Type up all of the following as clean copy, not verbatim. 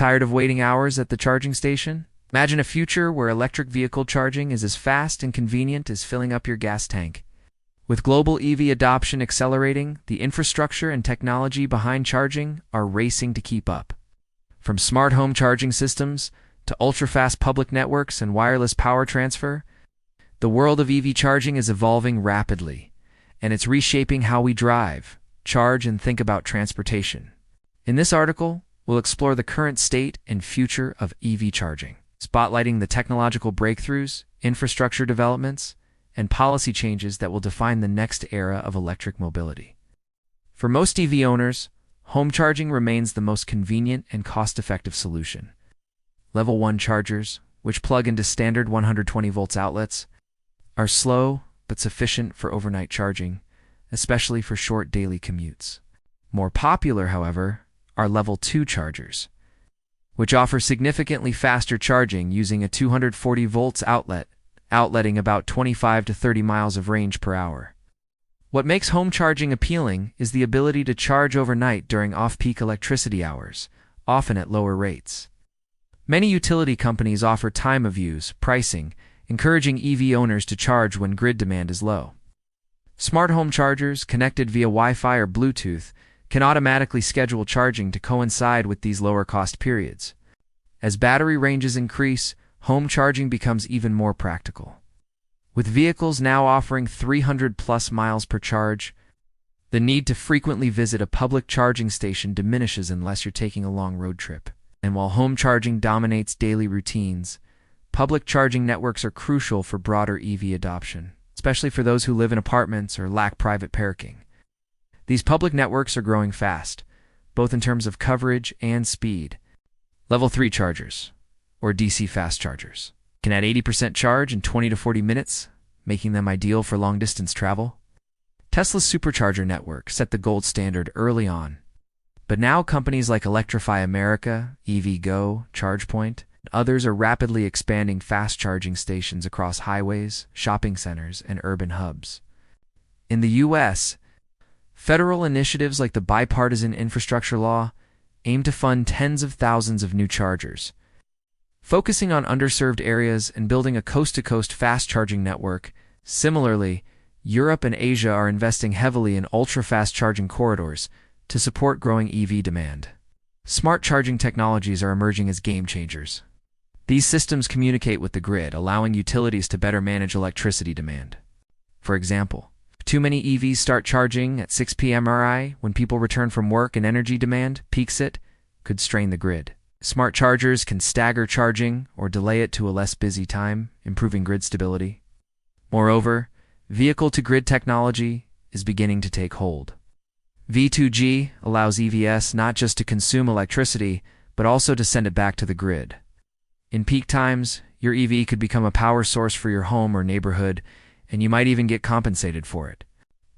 Tired of waiting hours at the charging station? Imagine a future where electric vehicle charging is as fast and convenient as filling up your gas tank. With global EV adoption accelerating, the infrastructure and technology behind charging are racing to keep up. From smart home charging systems to ultra-fast public networks and wireless power transfer, the world of EV charging is evolving rapidly, and it's reshaping how we drive, charge, and think about transportation. In this article, we'll explore the current state and future of EV charging, spotlighting the technological breakthroughs, infrastructure developments, and policy changes that will define the next era of electric mobility. For most EV owners, home charging remains the most convenient and cost-effective solution. Level 1 chargers, which plug into standard 120 volts outlets, are slow but sufficient for overnight charging, especially for short daily commutes. More popular, however, are Level 2 chargers, which offer significantly faster charging using a 240 volts outletting about 25 to 30 miles of range per hour. What makes home charging appealing is the ability to charge overnight during off-peak electricity hours, often at lower rates. Many utility companies offer time of use pricing, encouraging EV owners to charge when grid demand is low. Smart home chargers, connected via Wi-Fi or Bluetooth, can automatically schedule charging to coincide with these lower-cost periods. As battery ranges increase, home charging becomes even more practical. With vehicles now offering 300+ miles per charge, the need to frequently visit a public charging station diminishes unless you're taking a long road trip. And while home charging dominates daily routines, public charging networks are crucial for broader EV adoption, especially for those who live in apartments or lack private parking. These public networks are growing fast, both in terms of coverage and speed. Level 3 chargers, or DC fast chargers, can add 80% charge in 20 to 40 minutes, making them ideal for long-distance travel. Tesla's supercharger network set the gold standard early on, but now companies like Electrify America, EVgo, ChargePoint, and others are rapidly expanding fast charging stations across highways, shopping centers, and urban hubs. In the U.S., federal initiatives like the bipartisan infrastructure law aim to fund tens of thousands of new chargers. Focusing on underserved areas and building a coast-to-coast fast-charging network, similarly, Europe and Asia are investing heavily in ultra-fast charging corridors to support growing EV demand. Smart charging technologies are emerging as game-changers. These systems communicate with the grid, allowing utilities to better manage electricity demand. For example, if too many EVs start charging at 6 p.m. RI when people return from work and energy demand peaks, it could strain the grid. Smart chargers can stagger charging or delay it to a less busy time, improving grid stability. Moreover, vehicle-to-grid technology is beginning to take hold. V2G allows EVs not just to consume electricity, but also to send it back to the grid. In peak times, your EV could become a power source for your home or neighborhood, and you might even get compensated for it.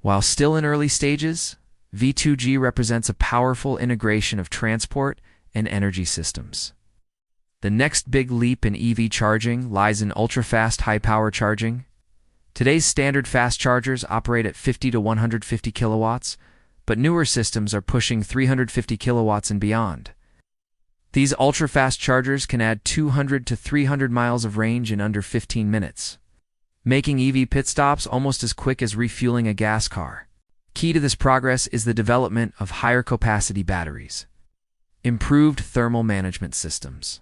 While still in early stages, V2G represents a powerful integration of transport and energy systems. The next big leap in EV charging lies in ultra-fast high-power charging. Today's standard fast chargers operate at 50 to 150 kilowatts, but newer systems are pushing 350 kilowatts and beyond. These ultra-fast chargers can add 200 to 300 miles of range in under 15 minutes, making EV pit stops almost as quick as refueling a gas car. Key to this progress is the development of higher capacity batteries, improved thermal management systems,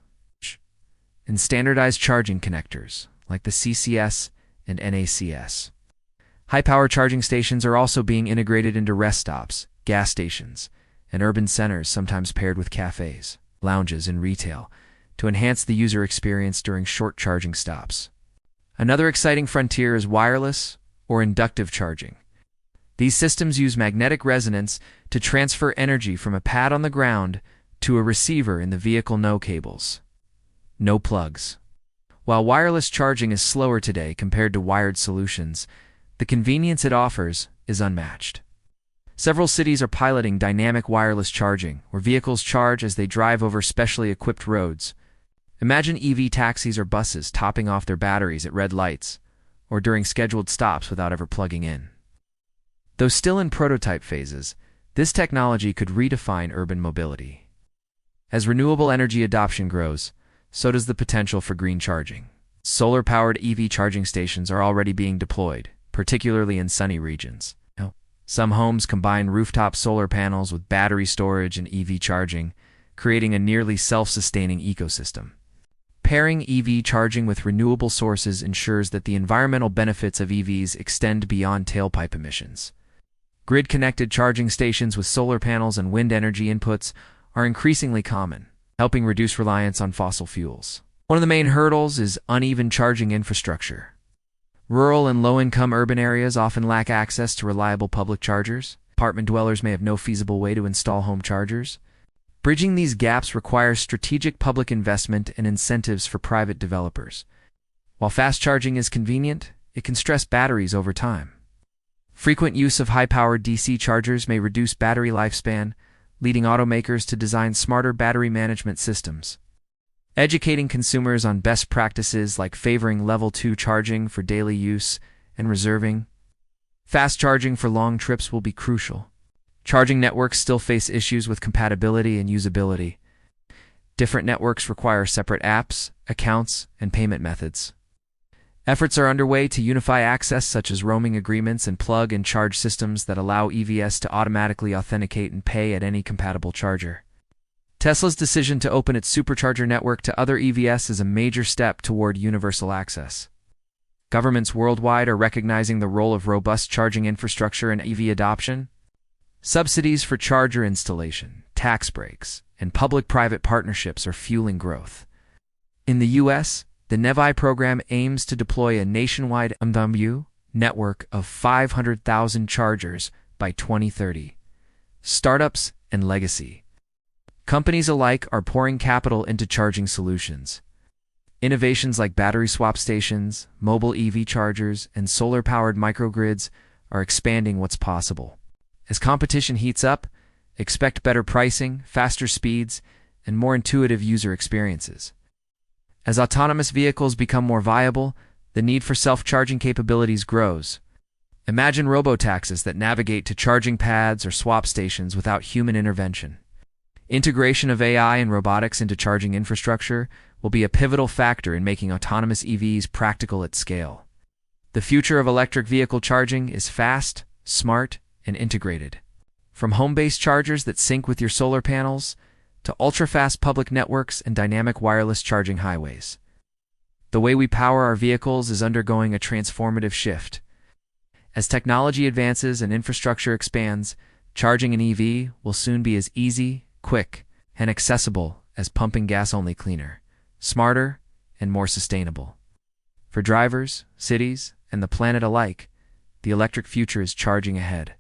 and standardized charging connectors like the CCS and NACS. High-power charging stations are also being integrated into rest stops, gas stations, and urban centers, sometimes paired with cafes, lounges, and retail, to enhance the user experience during short charging stops. Another exciting frontier is wireless or inductive charging. These systems use magnetic resonance to transfer energy from a pad on the ground to a receiver in the vehicle. No cables, no plugs. While wireless charging is slower today compared to wired solutions, the convenience it offers is unmatched. Several cities are piloting dynamic wireless charging, where vehicles charge as they drive over specially equipped roads. Imagine EV taxis or buses topping off their batteries at red lights, or during scheduled stops without ever plugging in. Though still in prototype phases, this technology could redefine urban mobility. As renewable energy adoption grows, so does the potential for green charging. Solar-powered EV charging stations are already being deployed, particularly in sunny regions. Some homes combine rooftop solar panels with battery storage and EV charging, creating a nearly self-sustaining ecosystem. Pairing EV charging with renewable sources ensures that the environmental benefits of EVs extend beyond tailpipe emissions. Grid-connected charging stations with solar panels and wind energy inputs are increasingly common, helping reduce reliance on fossil fuels. One of the main hurdles is uneven charging infrastructure. Rural and low-income urban areas often lack access to reliable public chargers. Apartment dwellers may have no feasible way to install home chargers. Bridging these gaps requires strategic public investment and incentives for private developers. While fast charging is convenient, it can stress batteries over time. Frequent use of high-powered DC chargers may reduce battery lifespan, leading automakers to design smarter battery management systems. Educating consumers on best practices like favoring level 2 charging for daily use and reserving fast charging for long trips will be crucial. Charging networks still face issues with compatibility and usability. Different networks require separate apps, accounts, and payment methods. Efforts are underway to unify access such as roaming agreements and plug-and-charge systems that allow EVs to automatically authenticate and pay at any compatible charger. Tesla's decision to open its supercharger network to other EVs is a major step toward universal access. Governments worldwide are recognizing the role of robust charging infrastructure in EV adoption. Subsidies for charger installation, tax breaks, and public-private partnerships are fueling growth. In the U.S., the NEVI program aims to deploy a nationwide network of 500,000 chargers by 2030. Startups and legacy companies alike are pouring capital into charging solutions. Innovations like battery swap stations, mobile EV chargers, and solar-powered microgrids are expanding what's possible. As competition heats up, expect better pricing, faster speeds, and more intuitive user experiences. As autonomous vehicles become more viable, the need for self-charging capabilities grows. Imagine robotaxis that navigate to charging pads or swap stations without human intervention. Integration of AI and robotics into charging infrastructure will be a pivotal factor in making autonomous EVs practical at scale. The future of electric vehicle charging is fast, smart, and integrated. From home-based chargers that sync with your solar panels to ultra-fast public networks and dynamic wireless charging highways. The way we power our vehicles is undergoing a transformative shift. As technology advances and infrastructure expands, charging an EV will soon be as easy, quick, and accessible as pumping gas-only, cleaner, smarter, and more sustainable. For drivers, cities, and the planet alike, the electric future is charging ahead.